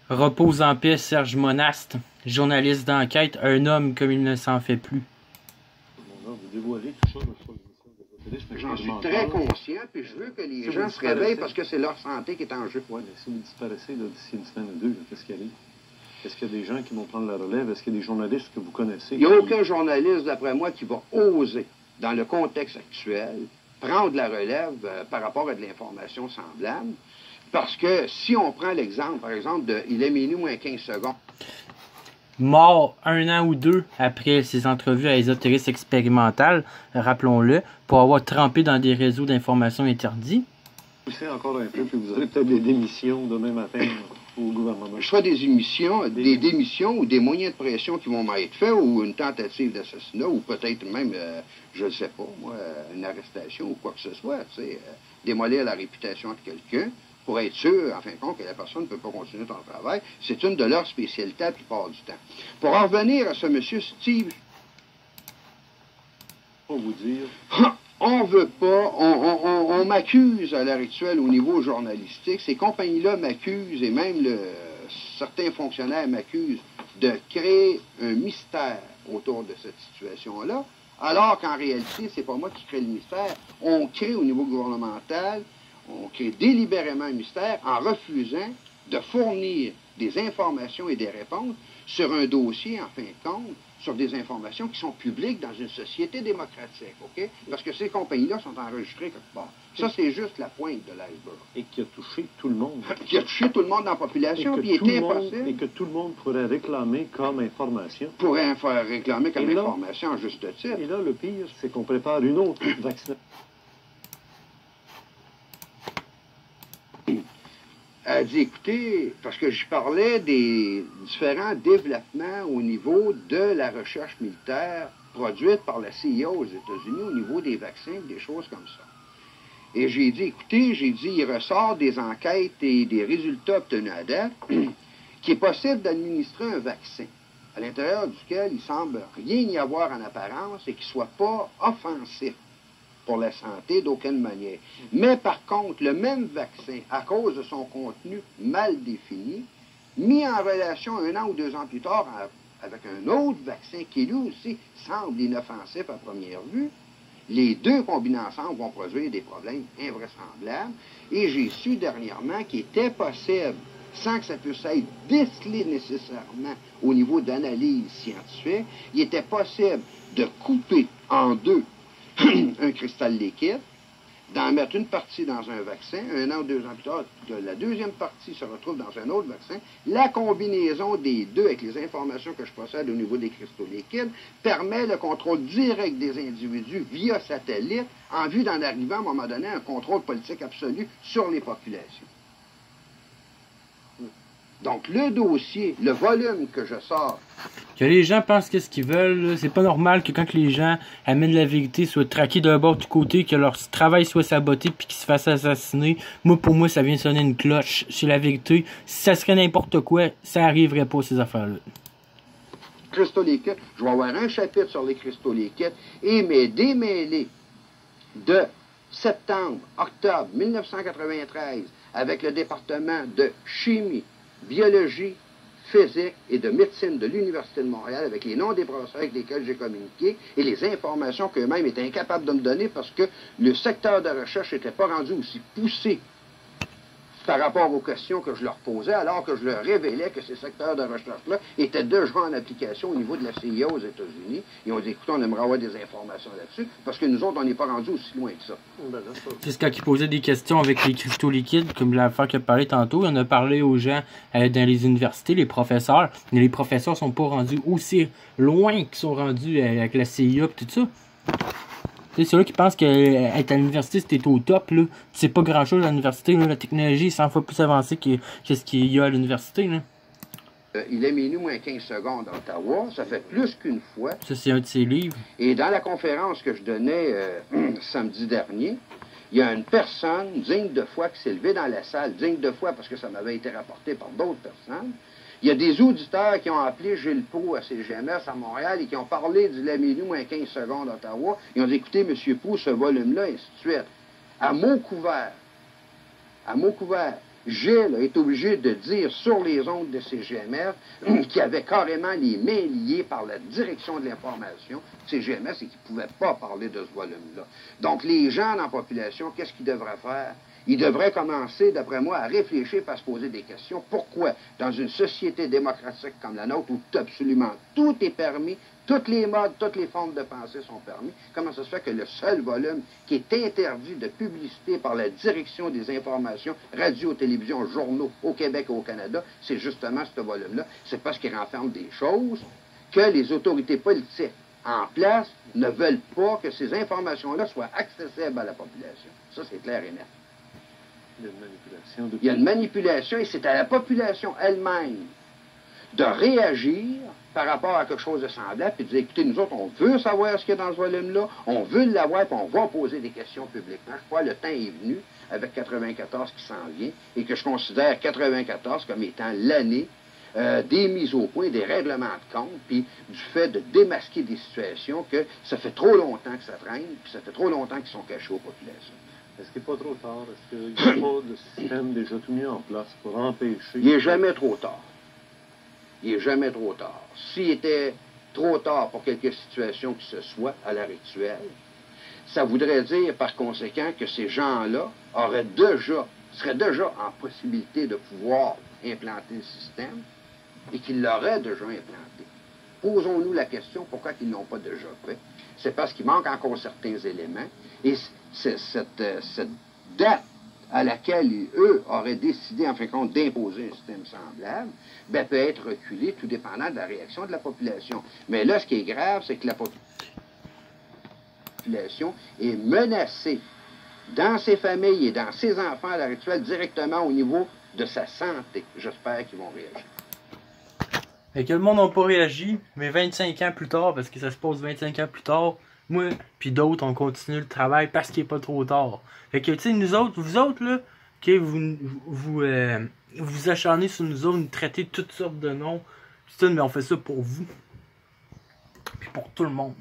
Repose en paix Serge Monast, journaliste d'enquête, un homme comme il ne s'en fait plus. Vous dévoilez tout ça sur l'émission de J'en suis très conscient, puis je veux que les gens se réveillent parce que c'est leur santé qui est en jeu. Oui, mais si vous disparaissez d'ici une semaine ou deux, qu'est-ce qui arrive? Est-ce qu'il y a des gens qui vont prendre la relève? Est-ce qu'il y a des journalistes que vous connaissez? Il n'y a aucun journaliste, d'après moi, qui va oser, dans le contexte actuel, prendre la relève par rapport à de l'information semblable. Parce que si on prend l'exemple, par exemple, de il est minuit moins 15 secondes. Mort 1 an ou 2 après ses entrevues à Ésotérisme Expérimental, rappelons-le, pour avoir trempé dans des réseaux d'information interdits. Poussez encore un peu, puis vous aurez peut-être des démissions demain matin au gouvernement. Soit des émissions, des démissions ou des moyens de pression qui vont m'être faits, ou une tentative d'assassinat, ou peut-être même, je ne sais pas, moi, une arrestation ou quoi que ce soit, tu sais, démolir la réputation de quelqu'un, pour être sûr, en fin de compte, que la personne ne peut pas continuer son travail. C'est une de leurs spécialités la plupart du temps. Pour en revenir à ce monsieur Steve... Pour vous dire... On veut pas, on m'accuse à l'heure actuelle au niveau journalistique, ces compagnies-là m'accusent, et même certains fonctionnaires m'accusent de créer un mystère autour de cette situation-là, alors qu'en réalité, c'est pas moi qui crée le mystère. On crée au niveau gouvernemental, on crée délibérément un mystère en refusant de fournir des informations et des réponses sur un dossier, en fin de compte, sur des informations qui sont publiques dans une société démocratique, OK? Parce que ces compagnies-là sont enregistrées quelque part. Ça, c'est juste la pointe de l'iceberg. Et qui a touché tout le monde. Qui a touché tout le monde dans la population, puis il est impossible. Et que tout le monde pourrait réclamer comme information. Pourrait faire réclamer comme information en juste titre. Et là, le pire, c'est qu'on prépare une autre vaccination. Elle a dit, écoutez, parce que je parlais des différents développements au niveau de la recherche militaire produite par la CIA aux États-Unis au niveau des vaccins, des choses comme ça. Et j'ai dit, écoutez, il ressort des enquêtes et des résultats obtenus à date qu'il est possible d'administrer un vaccin à l'intérieur duquel il semble rien y avoir en apparence et qui ne soit pas offensif pour la santé d'aucune manière. Mais par contre, le même vaccin, à cause de son contenu mal défini, mis en relation 1 an ou 2 ans plus tard avec un autre vaccin qui lui aussi semble inoffensif à première vue, les deux combinés ensemble vont produire des problèmes invraisemblables. Et j'ai su dernièrement qu'il était possible, sans que ça puisse être décelé nécessairement au niveau d'analyse scientifique, il était possible de couper en deux un cristal liquide, d'en mettre une partie dans un vaccin, 1 an ou 2 ans plus tard, que la deuxième partie se retrouve dans un autre vaccin. La combinaison des deux avec les informations que je possède au niveau des cristaux liquides permet le contrôle direct des individus via satellite en vue d'en arriver à un moment donné à un contrôle politique absolu sur les populations. Donc, le dossier, le volume que je sors... Que les gens pensent qu'est-ce qu'ils veulent, c'est pas normal que quand les gens amènent la vérité, soient traqués d'un bord du côté, que leur travail soit saboté puis qu'ils se fassent assassiner. Moi, pour moi, ça vient sonner une cloche. C'est la vérité. Si ça serait n'importe quoi, ça arriverait pas, ces affaires-là. Cristaux liquides, je vais avoir un chapitre sur les cristaux liquides et mes démêlés de septembre, octobre 1993 avec le département de chimie, biologie, physique et de médecine de l'Université de Montréal avec les noms des professeurs avec lesquels j'ai communiqué et les informations qu'eux-mêmes étaient incapables de me donner parce que le secteur de recherche n'était pas rendu aussi poussé par rapport aux questions que je leur posais, alors que je leur révélais que ces secteurs de recherche-là étaient déjà en application au niveau de la CIA aux États-Unis. Et on dit, écoutez, on aimerait avoir des informations là-dessus, parce que nous autres, on n'est pas rendus aussi loin que ça. C'est quand ils posaient des questions avec les cristaux liquides, comme l'affaire qui a parlé tantôt, on a parlé aux gens dans les universités, les professeurs, mais les professeurs sont pas rendus aussi loin qu'ils sont rendus avec la CIA et tout ça. C'est ceux-là qui pensent qu'être à l'université, c'était au top, là. C'est pas grand-chose à l'université, là. La technologie est 100 fois plus avancée que ce qu'il y a à l'université, là. Il est minuit moins 15 secondes à Ottawa. Ça fait plus qu'une fois. Ça, c'est un de ses livres. Et dans la conférence que je donnais samedi dernier, il y a une personne digne de foi qui s'est levée dans la salle, digne de foi parce que ça m'avait été rapporté par d'autres personnes. Il y a des auditeurs qui ont appelé Gilles Proulx à CGMS à Montréal et qui ont parlé du la minuit moins 15 secondes à Ottawa. Ils ont dit, écoutez, M. Proulx, ce volume-là, et ainsi de suite. À mot couvert, Gilles a été obligé de dire sur les ondes de CGMF qu'il avait carrément les mains liées par la direction de l'information CGMF et qu'il ne pouvait pas parler de ce volume-là. Donc, les gens dans la population, qu'est-ce qu'ils devraient faire? Ils devraient commencer, d'après moi, à réfléchir et à se poser des questions. Pourquoi, dans une société démocratique comme la nôtre, où absolument tout est permis, toutes les modes, toutes les formes de pensée sont permis, comment ça se fait que le seul volume qui est interdit de publicité par la direction des informations, radio, télévision, journaux au Québec et au Canada, c'est justement ce volume-là. C'est parce qu'il renferme des choses que les autorités politiques en place ne veulent pas que ces informations-là soient accessibles à la population. Ça, c'est clair et net. Il y a une manipulation. Il y a une manipulation et c'est à la population elle-même de réagir par rapport à quelque chose de semblable et de dire, écoutez, nous autres, on veut savoir ce qu'il y a dans ce volume-là, on veut l'avoir, puis on va poser des questions publiquement. Je crois que le temps est venu, avec 94 qui s'en vient, et que je considère 94 comme étant l'année des mises au point, des règlements de compte, puis du fait de démasquer des situations que ça fait trop longtemps que ça traîne, puis ça fait trop longtemps qu'ils sont cachés aux populations. Est-ce qu'il n'est pas trop tard? Est-ce qu'il n'y a pas de système déjà tout mis en place pour empêcher... Il n'est jamais trop tard. Il n'est jamais trop tard. S'il était trop tard pour quelque situation que ce soit à l'heure actuelle, ça voudrait dire par conséquent que ces gens-là seraient déjà en possibilité de pouvoir implanter le système et qu'ils l'auraient déjà implanté. Posons-nous la question, pourquoi ils ne l'ont pas déjà fait? C'est parce qu'il manque encore certains éléments et cette date à laquelle eux auraient décidé, en fin de compte, d'imposer un système semblable, ben, peut être reculée tout dépendant de la réaction de la population. Mais là, ce qui est grave, c'est que la population est menacée dans ses familles et dans ses enfants à l'heure actuelle directement au niveau de sa santé. J'espère qu'ils vont réagir. Fait que le monde n'a pas réagi, mais 25 ans plus tard, parce que ça se pose 25 ans plus tard, moi puis d'autres, on continue le travail parce qu'il n'est pas trop tard. Fait que, tu sais, nous autres, vous autres, là, que vous acharnez sur nous autres, nous traitez toutes sortes de noms, mais on fait ça pour vous, puis pour tout le monde.